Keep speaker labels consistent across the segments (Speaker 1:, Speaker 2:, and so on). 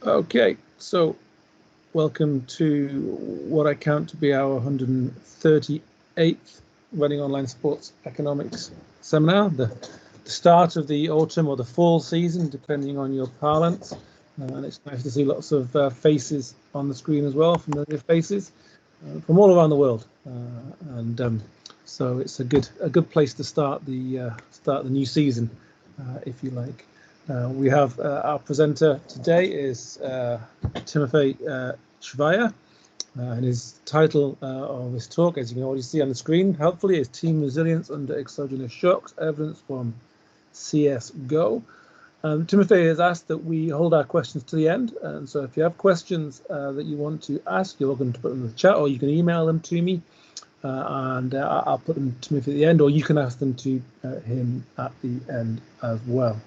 Speaker 1: Okay, so welcome to what I count to be our 138th Running Online Sports Economics Seminar, the start of the autumn or the fall season, depending on your parlance. And it's nice to see lots of faces on the screen as well, familiar faces from all around the world. So it's a good place to start the new season, if you like. We have our presenter today is Timofey Shvaya, and his title of this talk, as you can already see on the screen, helpfully, is Team Resilience Under Exogenous Shocks, Evidence from CSGO. Timofey has asked that we hold our questions to the end, and so if you have questions that you want to ask, you're welcome to put them in the chat, or you can email them to me, and I'll put them to Timofey at the end, or you can ask them to him at the end as well.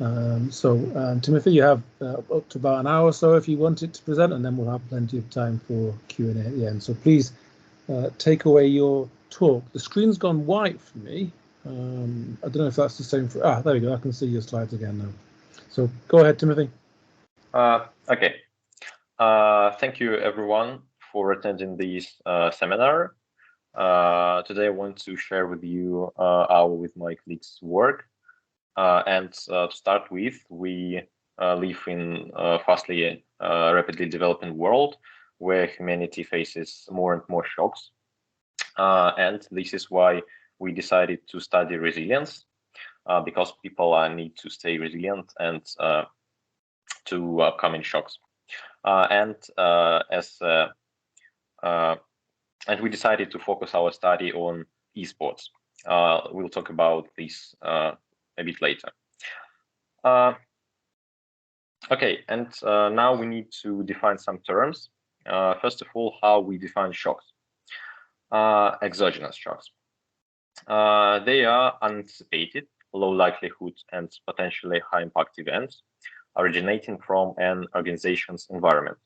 Speaker 1: Timofey, you have up to about an hour or so if you want it to present, and then we'll have plenty of time for Q&A at the end. So please take away your talk. The screen's gone white for me. I don't know if that's the same for... there we go. I can see your slides again now. So go ahead, Timofey.
Speaker 2: Okay. Thank you, everyone, for attending this seminar. Today, I want to share with you with my colleagues' work. And to start with, we live in a fastly, rapidly developing world where humanity faces more and more shocks. And this is why we decided to study resilience, because people need to stay resilient and to upcoming shocks. And we decided to focus our study on esports. We'll talk about this a bit later. Okay, and now we need to define some terms. First of all, how we define shocks. Exogenous shocks. They are unanticipated, low likelihood, and potentially high impact events originating from an organization's environment.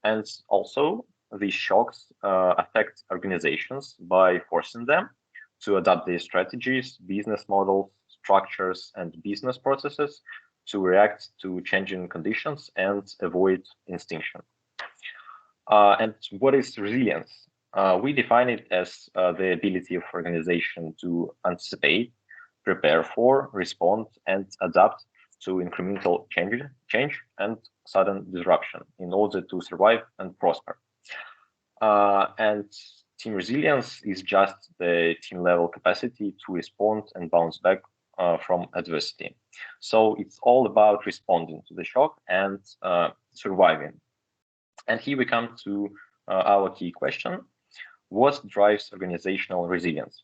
Speaker 2: And also, these shocks affect organizations by forcing them to adapt their strategies, business models, structures, and business processes to react to changing conditions and avoid extinction. And what is resilience? We define it as the ability of organization to anticipate, prepare for, respond, and adapt to incremental change and sudden disruption in order to survive and prosper. And team resilience is just the team-level capacity to respond and bounce back from adversity. So it's all about responding to the shock and surviving. And here we come to our key question: what drives organizational resilience?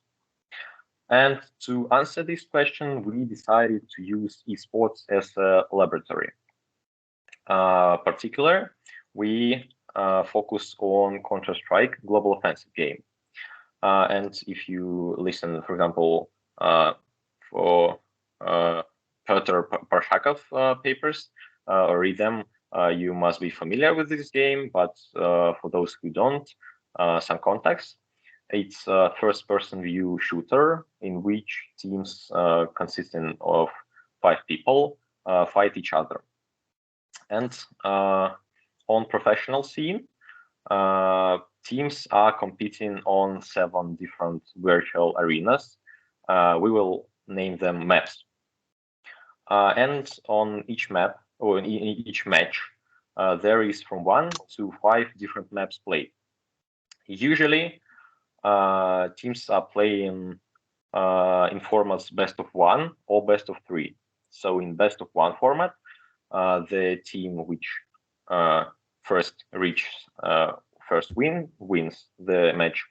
Speaker 2: And to answer this question, we decided to use esports as a laboratory. Particularly, we focus on Counter-Strike Global Offensive game. And if you listen, for example, for Petr Parshakov papers or read them, you must be familiar with this game, but for those who don't, some context. It's a first-person view shooter in which teams consisting of 5 people fight each other. And on professional scene, teams are competing on 7 different virtual arenas. We will name them maps. And on each map, or in each match, there is from 1 to 5 different maps played. Usually, teams are playing in formats best of 1 or best of 3. So in best of 1 format, the team which first wins the match.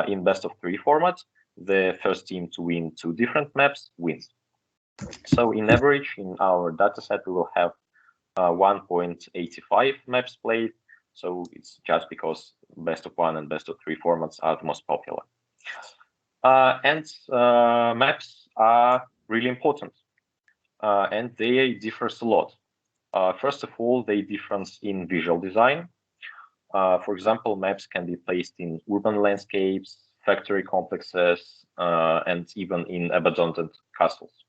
Speaker 2: In best of 3 format, the first team to win 2 different maps wins. So in average, in our dataset, we will have 1.85 maps played. So it's just because best of 1 and best of 3 formats are the most popular. And maps are really important, and they differ a lot. First of all, they differ in visual design. For example, maps can be placed in urban landscapes, factory complexes, and even in abandoned castles.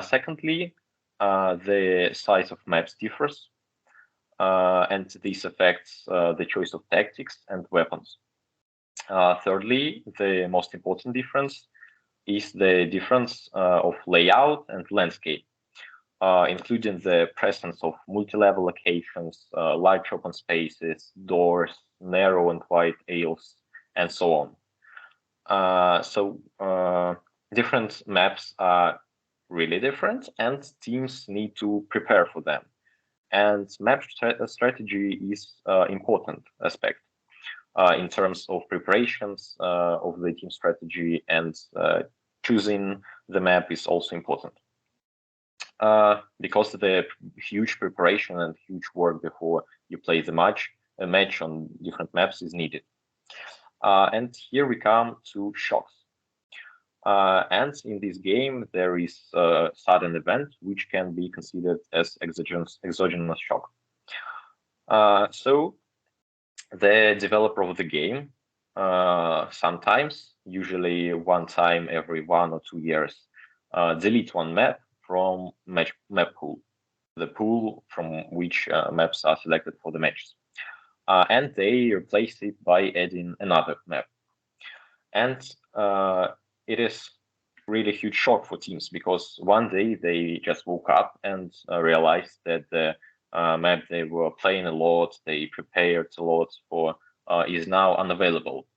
Speaker 2: Secondly, the size of maps differs. and this affects the choice of tactics and weapons. Thirdly, the most important difference is the difference of layout and landscape, including the presence of multi-level locations, large open spaces, doors, narrow and wide aisles, and so on. Different maps are really different, and teams need to prepare for them. And map strategy is important aspect in terms of preparations of the team strategy, and choosing the map is also important. Because the huge preparation and huge work before you play the match, a match on different maps is needed. And here we come to shocks. And in this game, there is a sudden event which can be considered as exogenous shock. So the developer of the game sometimes, usually one time every 1 or 2 years, delete one map from map pool, the pool from which maps are selected for the matches. And they replace it by adding another map. And it is really huge shock for teams, because one day they just woke up and realized that the map they were playing a lot, they prepared a lot for, is now unavailable.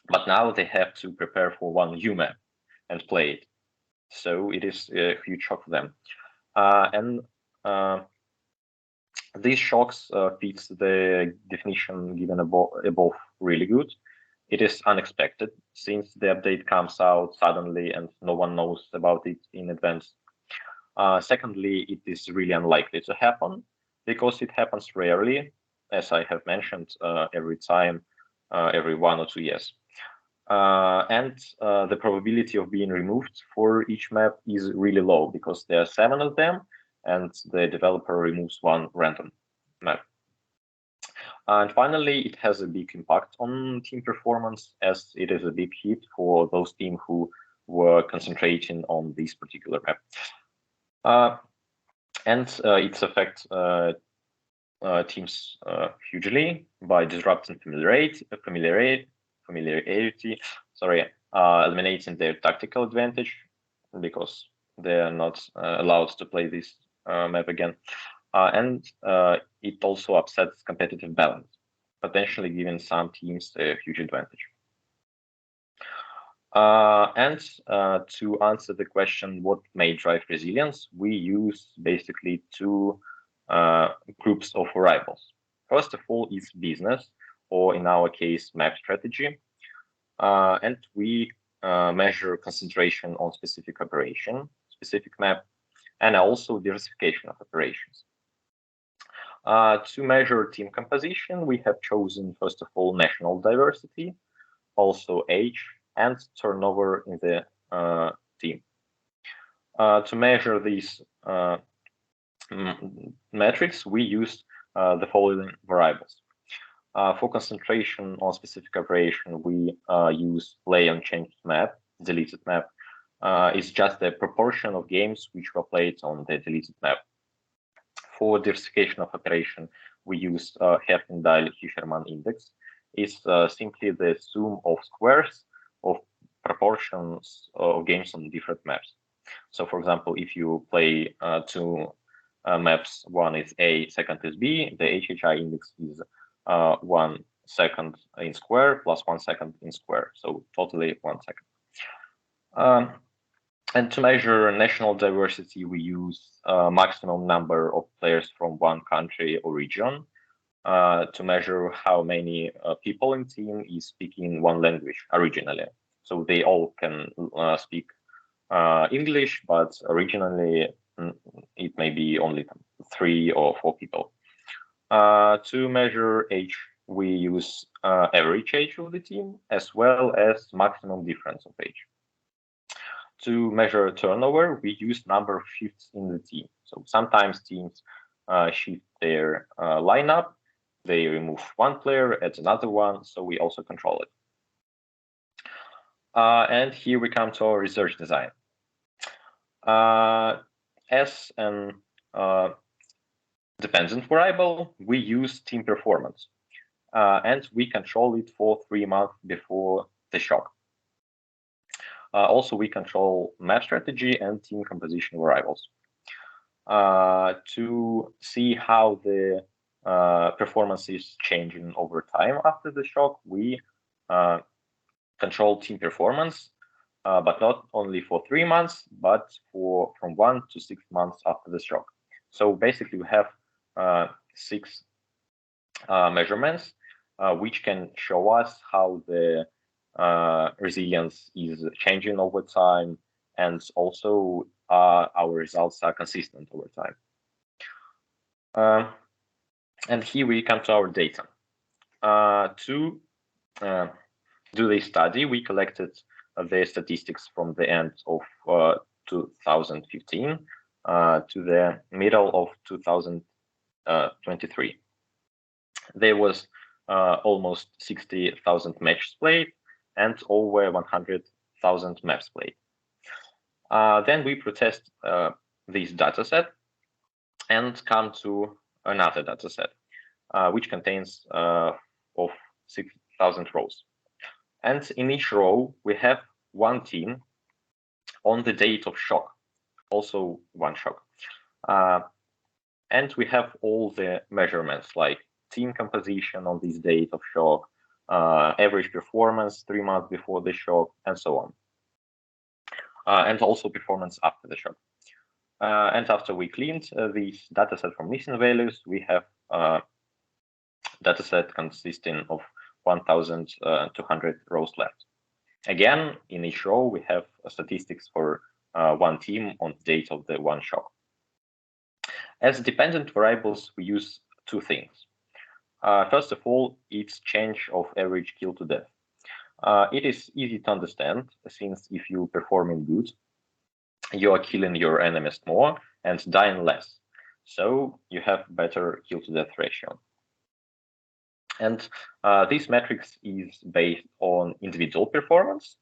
Speaker 2: But now they have to prepare for one new map and play it. So it is a huge shock for them. And these shocks fits the definition given above really good. It is unexpected, since the update comes out suddenly and no one knows about it in advance. Secondly, it is really unlikely to happen, because it happens rarely, as I have mentioned, every time, every 1 or 2 years. And the probability of being removed for each map is really low, because there are 7 of them, and the developer removes one random map. And finally, it has a big impact on team performance, as it is a big hit for those teams who were concentrating on this particular map. And it affects teams hugely by disrupting familiarity, eliminating their tactical advantage, because they are not allowed to play this map again. And it also upsets competitive balance, potentially giving some teams a huge advantage. And to answer the question, what may drive resilience, we use basically 2 groups of variables. First of all is business, or in our case, map strategy. And we measure concentration on specific operation, specific map, and also diversification of operations. To measure team composition, we have chosen, first of all, national diversity, also age, and turnover in the team. To measure these metrics, we use the following variables. For concentration on specific operation, we use play on changed map, deleted map. It's just the proportion of games which were played on the deleted map. For diversification of operation, we use Herfindahl-Fischermann index. It's simply the sum of squares of proportions of games on different maps. So, for example, if you play 2 maps, one is A, second is B, the HHI index is 1 second in square plus 1 second in square, so totally 1 second. And to measure national diversity, we use maximum number of players from one country or region. To measure how many people in team is speaking one language originally. So they all can speak English, but originally it may be only 3 or 4 people. To measure age, we use average age of the team, as well as maximum difference of age. To measure turnover, we use number of shifts in the team. So sometimes teams shift their lineup, they remove one player, add another one, so we also control it. And here we come to our research design. As an dependent variable, we use team performance, and we control it for 3 months before the shock. Also, we control map strategy and team composition variables. To see how the performance is changing over time after the shock, we control team performance, but not only for 3 months, but from 1 to 6 months after the shock. So basically, we have 6 measurements which can show us how the resilience is changing over time, and also our results are consistent over time. And here we come to our data. To do this study, we collected the statistics from the end of 2015 to the middle of 2023. There was almost 60,000 matches played and over 100,000 maps played. Then we pretest this dataset and come to another dataset, which contains of 6,000 rows. And in each row, we have one team on the date of shock, also one shock. And we have all the measurements like team composition on this date of shock, average performance 3 months before the shock, and so on. And also performance after the shock. And after we cleaned this dataset from missing values, we have a dataset consisting of 1,200 rows left. Again, in each row, we have statistics for one team on the date of the one shock. As dependent variables, we use 2 things. First of all, it's change of average kill to death. It is easy to understand, since if you performing good, you are killing your enemies more and dying less. So you have better kill to death ratio. And this metrics is based on individual performance,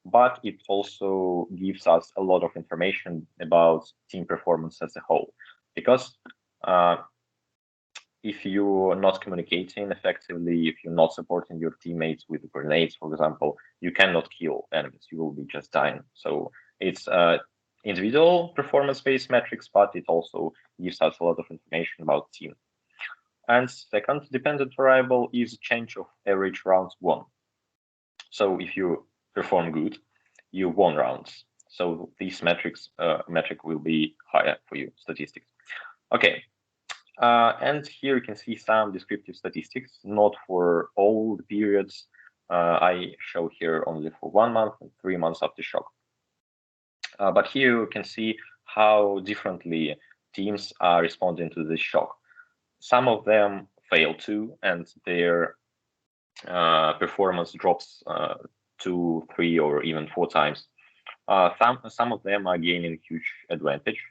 Speaker 2: but it also gives us a lot of information about team performance as a whole. Because if you're not communicating effectively, if you're not supporting your teammates with grenades, for example, you cannot kill enemies. You will be just dying. So it's individual performance-based metrics, but it also gives us a lot of information about team. And second dependent variable is change of average rounds won. So if you perform good, you won rounds. So these metrics metric will be higher for you, statistics. Okay. And here you can see some descriptive statistics, not for all the periods. I show here only for 1 month and 3 months after shock. But here you can see how differently teams are responding to this shock. Some of them fail to, and their performance drops 2, 3, or even 4 times. Some of them are gaining huge advantage,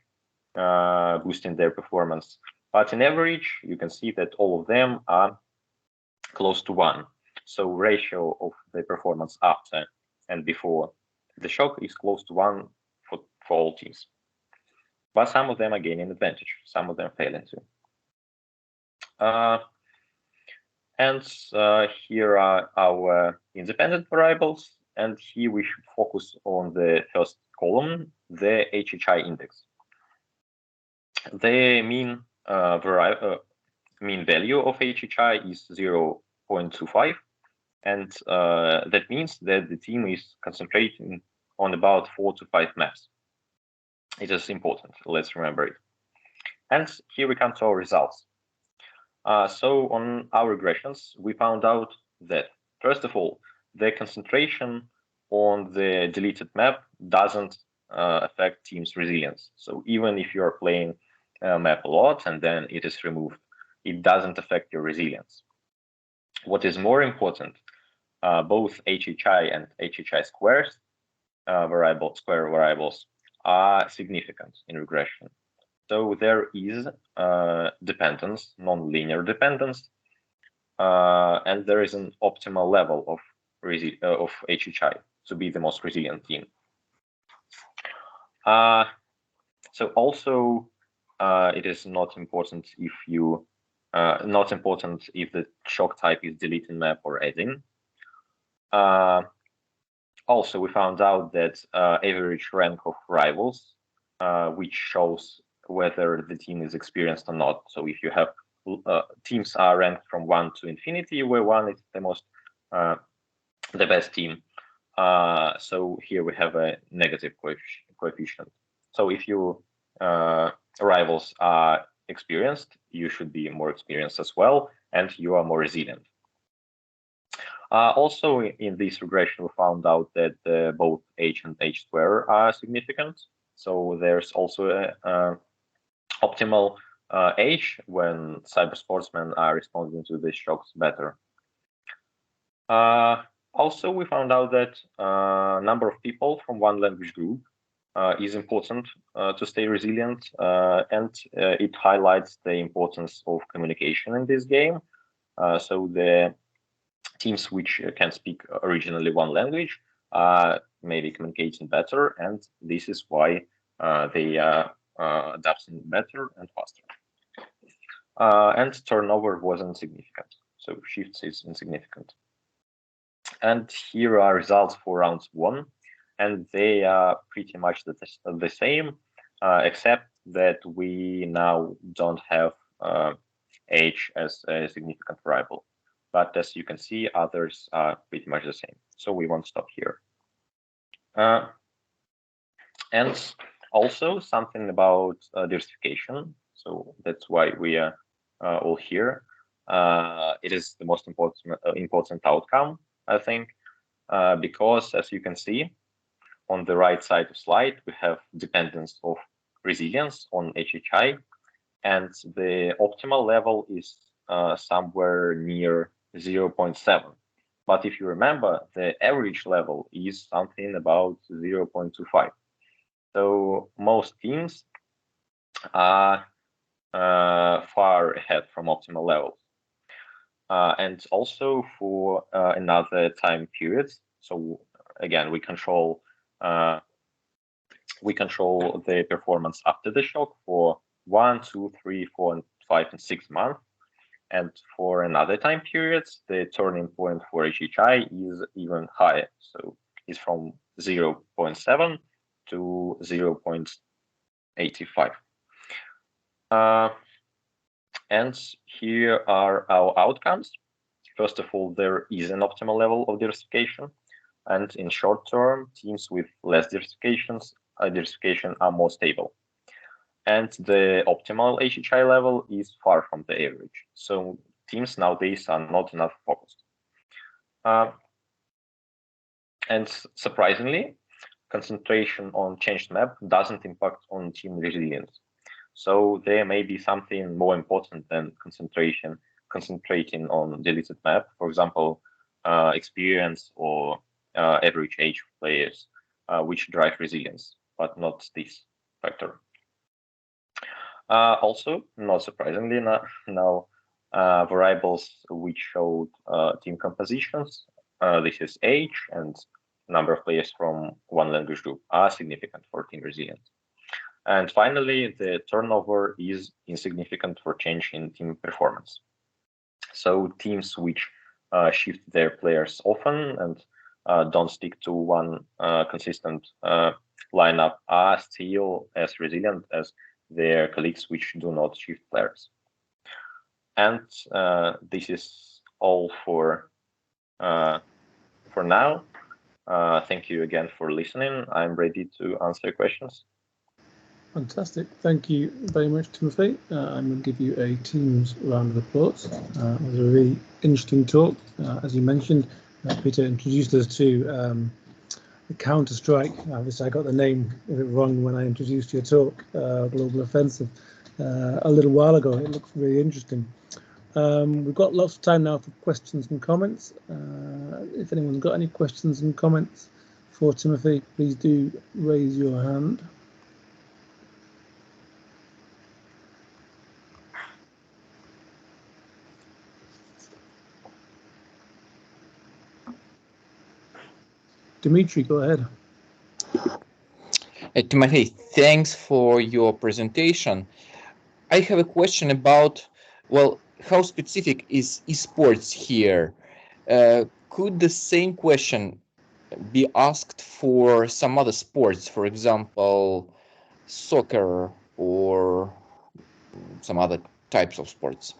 Speaker 2: boosting their performance. But in average, you can see that all of them are close to 1. So ratio of the performance after and before the shock is close to 1 for all teams. But some of them are gaining advantage, some of them failing to. And here are our independent variables. And here we should focus on the first column, the HHI index. The mean value of HHI is 0.25, and that means that the team is concentrating on about 4 to 5 maps. It is important, let's remember it. And here we come to our results. So on our regressions, we found out that, first of all, the concentration on the deleted map doesn't affect team's resilience. So even if you are playing a map a lot and then it is removed, it doesn't affect your resilience. What is more important, both HHI and HHI squares, square variables, are significant in regression. So there is dependence, non-linear dependence, and there is an optimal level of HHI to be the most resilient team. So also it is not important if you the shock type is delete in map or add in. Also, we found out that average rank of rivals, which shows whether the team is experienced or not. So if you have teams are ranked from 1 to infinity, where 1 is the best team. So here we have a negative coefficient. So if you rivals are experienced, you should be more experienced as well, and you are more resilient. Also, in this regression, we found out that both H and H square are significant. So there's also a optimal H when cyber sportsmen are responding to these shocks better. Also, we found out that number of people from one language group is important to stay resilient, and it highlights the importance of communication in this game. So the teams which can speak originally one language may be communicating better, and this is why they are adapting better and faster. And turnover wasn't significant, so shifts is insignificant. And here are results for round 1, and they are pretty much the same, except that we now don't have H as a significant variable. But as you can see, others are pretty much the same. So we won't stop here. And also something about diversification. So that's why we are all here. It is the most important outcome, I think, because as you can see on the right side of slide, we have dependence of resilience on HHI, and the optimal level is somewhere near 0.7. But if you remember, the average level is something about 0.25. So most teams are far ahead from optimal levels. And also for another time periods. So again, we control the performance after the shock for 1, 2, 3, 4, 5, and 6 months. And for another time periods, the turning point for HHI is even higher. So it's from 0.7 to 0.85. And here are our outcomes. First of all, there is an optimal level of diversification. And in short term, teams with less diversification are more stable. And the optimal HHI level is far from the average. So teams nowadays are not enough focused. And surprisingly, concentration on changed map doesn't impact on team resilience. So there may be something more important than concentrating on deleted map. For example, experience or average age of players, which drive resilience, but not this factor. Also, not surprisingly, now variables which showed team compositions, this is age and number of players from one language group, are significant for team resilience. And finally, the turnover is insignificant for change in team performance. So teams which shift their players often and don't stick to one consistent lineup are still as resilient as their colleagues which do not shift players. And this is all for now. Thank you again for listening. I'm ready to answer your questions.
Speaker 1: Fantastic. Thank you very much, Timofey. I'm going to give you a Teams round of applause. It was a really interesting talk. As you mentioned, Peter introduced us to the Counter-Strike. Obviously, I got the name of it wrong when I introduced your talk, Global Offensive, a little while ago. It looks really interesting. We've got lots of time now for questions and comments. If anyone's got any questions and comments for Timofey, please do raise your hand. Dimitri, go ahead.
Speaker 3: Timofey, thanks for your presentation. I have a question about, well, how specific is esports here? Could the same question be asked for some other sports, for example, soccer or some other types of sports?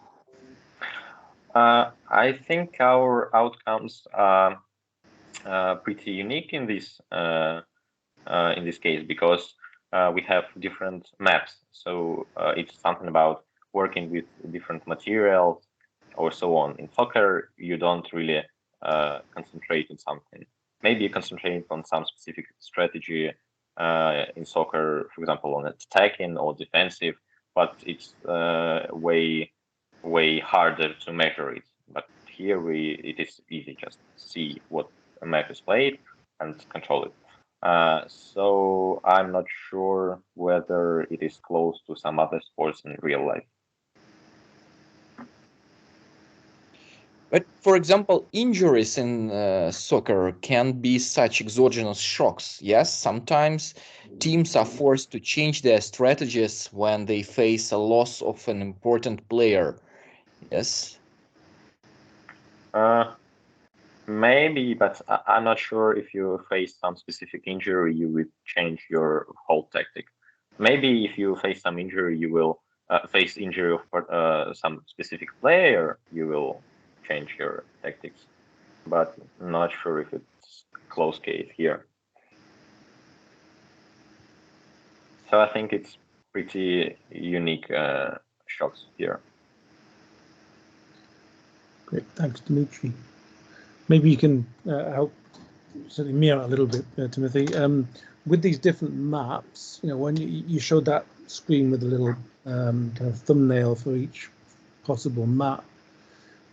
Speaker 2: I think our outcomes are pretty unique in this case because we have different maps. So it's something about working with different materials or so on. In soccer, you don't really concentrate on something. Maybe you concentrate on some specific strategy in soccer, for example, on attacking or defensive, but it's way harder to measure it. But here it is easy, just see what a map is played and control it. So I'm not sure whether it is close to some other sports in real life.
Speaker 3: But for example, injuries in soccer can be such exogenous shocks. Yes, sometimes teams are forced to change their strategies when they face a loss of an important player. Yes.
Speaker 2: Maybe, but I'm not sure if you face some specific injury, you would change your whole tactic. Maybe if you face some injury, you will face injury of some specific player, you will change your tactics. But not sure if it's close case here. So I think it's pretty unique shocks here.
Speaker 1: Great, thanks, Dmitry. Maybe you can help certainly me out a little bit, Timothy. With these different maps, when you showed that screen with a little kind of thumbnail for each possible map,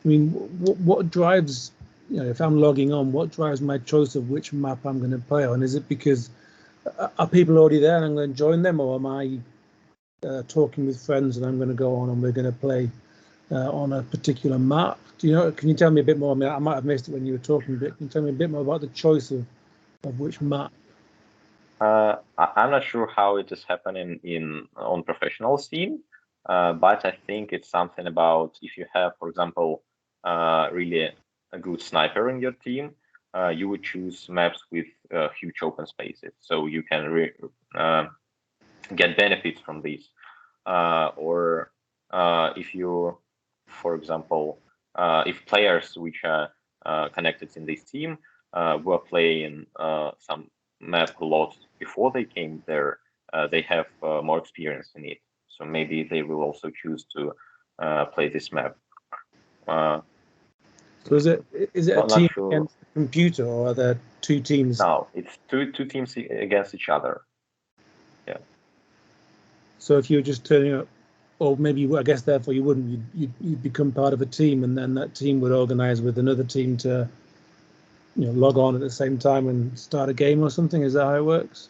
Speaker 1: I mean, what drives, if I'm logging on, what drives my choice of which map I'm going to play on? Is it because are people already there and I'm going to join them, or am I talking with friends and I'm going to go on and we're going to play on a particular map? Can you tell me a bit more? I mean, I might have missed it when you were talking, but can you tell me a bit more about the choice of which map?
Speaker 2: I'm not sure how it is happening on professional scene, but I think it's something about if you have, for example, really a good sniper in your team, you would choose maps with huge open spaces, so you can get benefits from these. Or if you, for example, if players which are connected in this team were playing some map a lot before they came there, they have more experience in it. So maybe they will also choose to play this map.
Speaker 1: So is it a team against the computer, or are there two teams?
Speaker 2: No, it's two teams against each other. Yeah.
Speaker 1: So if you're just turning up, or maybe I guess therefore you wouldn't, you'd become part of a team, and then that team would organize with another team to log on at the same time and start a game or something. Is that how it works?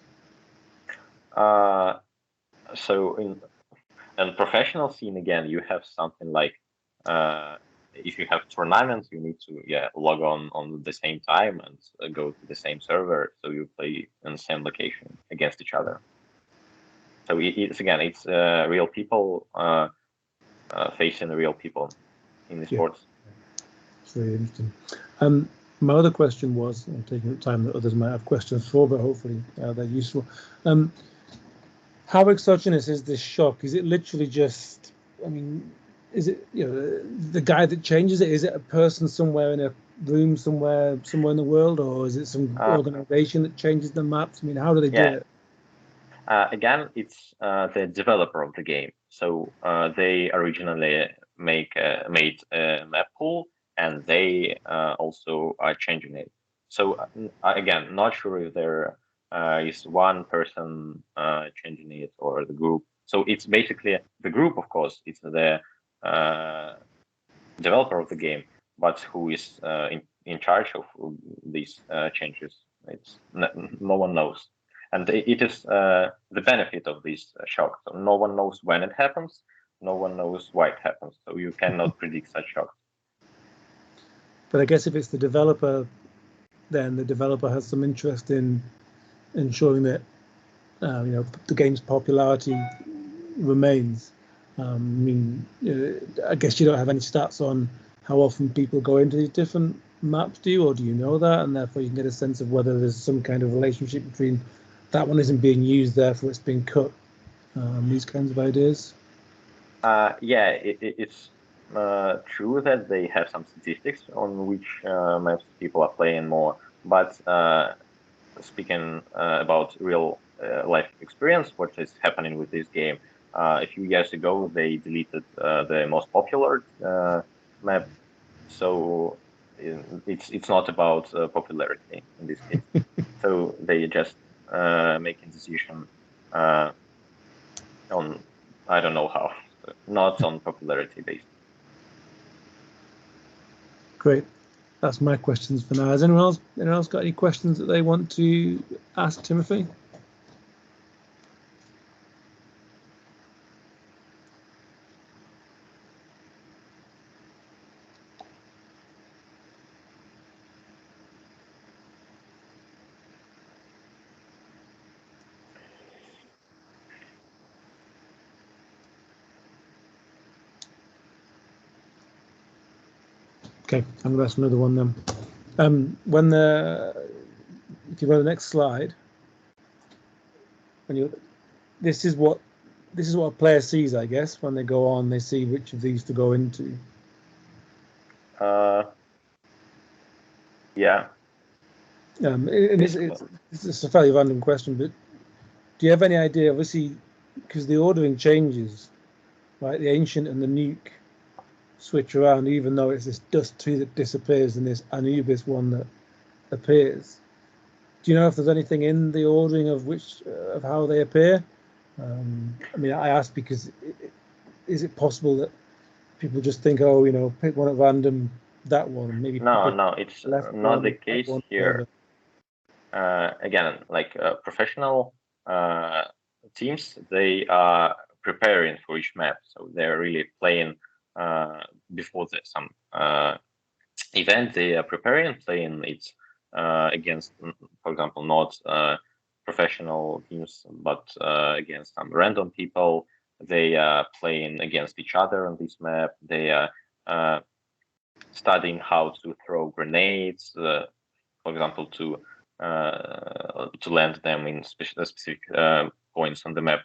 Speaker 2: So in professional scene, again, you have something like if you have tournaments, you need to log on the same time and go to the same server, so you play in the same location against each other. So it's real people facing real people in the sports.
Speaker 1: It's really interesting. My other question was, I'm taking the time that others might have questions for, but hopefully they're useful. How exogenous is this shock? Is it literally just, I mean, is it the guy that changes it? Is it a person somewhere in a room somewhere in the world, or is it some organization that changes the maps? I mean, how do they do it?
Speaker 2: Again, it's the developer of the game. So they originally made a map pool, and they also are changing it. So again, not sure if there is one person changing it or the group. So it's basically the group, of course. It's the developer of the game, but who is in charge of these changes? It's no one knows. And it is the benefit of this shock. So no one knows when it happens. No one knows why it happens. So you cannot predict such shocks.
Speaker 1: But I guess if it's the developer, then the developer has some interest in ensuring that the game's popularity remains. I mean, I guess you don't have any stats on how often people go into these different maps, do you, or do you know that, and therefore you can get a sense of whether there's some kind of relationship between that one isn't being used, therefore it's being cut, these kinds of ideas?
Speaker 2: Yeah, it's true that they have some statistics on which maps people are playing more, but speaking about real life experience, what is happening with this game, a few years ago they deleted the most popular map, so it's not about popularity in this case. So they just making decision on, I don't know how, not on popularity based.
Speaker 1: Great. That's my questions for now. Has anyone else got any questions that they want to ask Timofey? Okay, I'm gonna ask another one then. If you go to the next slide, this is what a player sees, I guess. When they go on, they see which of these to go into.
Speaker 2: Yeah.
Speaker 1: It's a fairly random question, but do you have any idea? Obviously, because the ordering changes, right? The ancient and the nuke switch around, even though it's this dust 2 that disappears and this Anubis one that appears. Do you know if there's anything in the ordering of how they appear? I mean, I ask because is it possible that people just think, oh, pick one at random, that one, maybe
Speaker 2: no, it's not the case here. Again, like professional teams, they are preparing for each map, so they're really playing before some event. They are preparing, playing it against, for example, not professional teams, but against some random people. They are playing against each other on this map. They are studying how to throw grenades, for example, to land them in specific points on the map.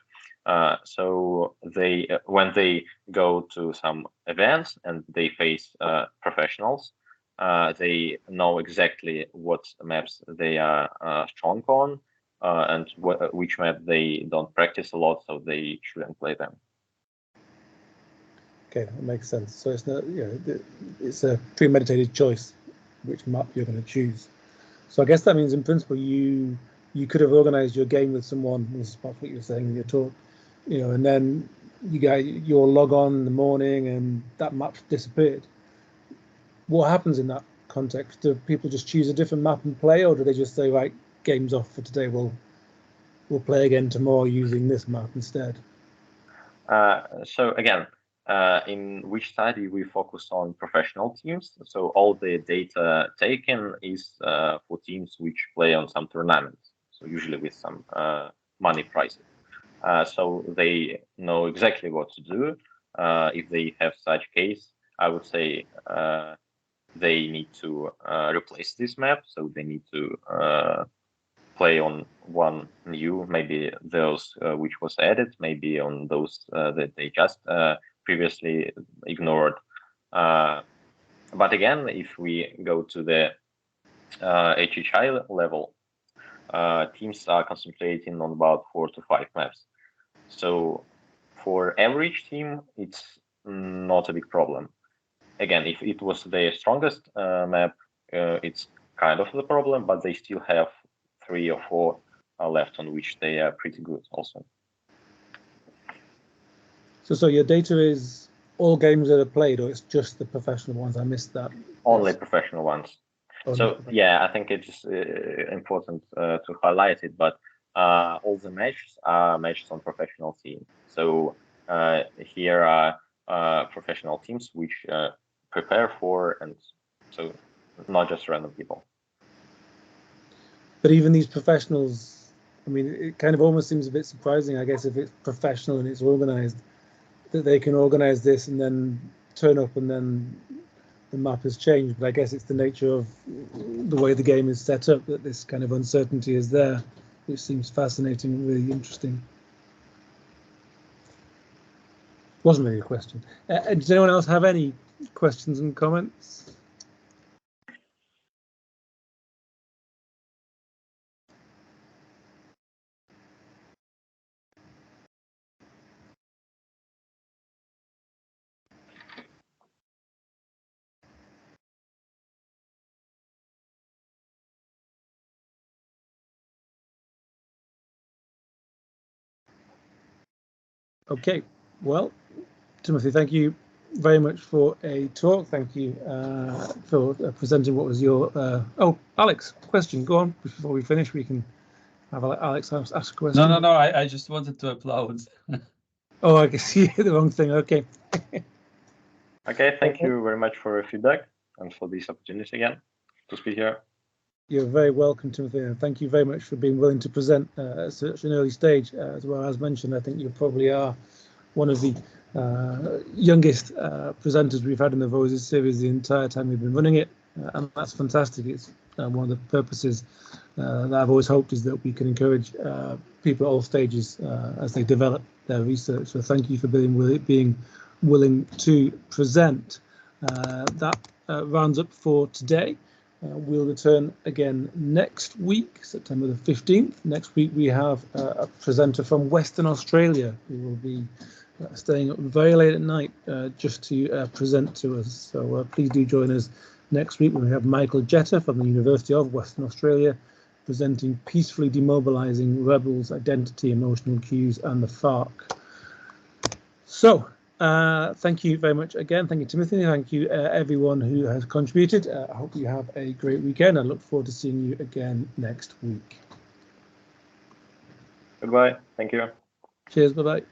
Speaker 2: So they, when they go to some events and they face professionals, they know exactly what maps they are strong on, and which map they don't practice a lot, so they shouldn't play them.
Speaker 1: Okay, that makes sense. So it's not, it's a premeditated choice which map you're going to choose. So I guess that means in principle you could have organized your game with someone. This is what you were saying in your talk, and then you'll log on in the morning and that map disappeared. What happens in that context? Do people just choose a different map and play, or do they just say, right, game's off for today, we'll play again tomorrow using this map instead?
Speaker 2: So again, in which study we focus on professional teams. So all the data taken is for teams which play on some tournaments. So usually with some money prizes. So they know exactly what to do. If they have such case, I would say they need to replace this map. So they need to play on one new, maybe those which was added, maybe on those that they just previously ignored. But again, if we go to the HHI level, teams are concentrating on about 4 to 5 maps. So for average team, it's not a big problem. Again, if it was their strongest map, it's kind of the problem, but they still have 3 or 4 left on which they are pretty good also.
Speaker 1: So your data is all games that are played, or it's just the professional ones? I missed that.
Speaker 2: Only professional ones. Yeah, I think it's important to highlight it, but all the matches are matches on professional teams. So here are professional teams which prepare for, and so not just random people.
Speaker 1: But even these professionals, I mean, it kind of almost seems a bit surprising, I guess, if it's professional and it's organized, that they can organize this and then turn up and then the map has changed. But I guess it's the nature of the way the game is set up that this kind of uncertainty is there, which seems fascinating and really interesting. Wasn't really a question. Does anyone else have any questions and comments? Okay, well, Timothy, thank you very much for a talk. Thank you for presenting what was your... oh, Alex, question, go on. Before we finish, we can have Alex ask a question.
Speaker 4: No, I just wanted to applaud.
Speaker 1: Oh, I guess you hit the wrong thing, okay.
Speaker 2: Okay, thank you very much for your feedback and for this opportunity again to speak here.
Speaker 1: You're very welcome, Timothy, and thank you very much for being willing to present at such an early stage. As well as mentioned, I think you probably are one of the youngest presenters we've had in the Voices series the entire time we've been running it, and that's fantastic. It's one of the purposes that I've always hoped is that we can encourage people at all stages as they develop their research. So thank you for being willing to present. That rounds up for today. We'll return again next week, September the 15th. Next week we have a presenter from Western Australia who will be staying up very late at night just to present to us. So please do join us next week when we have Michael Jetta from the University of Western Australia presenting Peacefully Demobilising Rebels, Identity, Emotional Cues and the FARC. So thank you very much again. Thank you, Timothy. Thank you, everyone who has contributed. I hope you have a great weekend. I look forward to seeing you again next week.
Speaker 2: Goodbye. Thank you.
Speaker 1: Cheers. Bye-bye.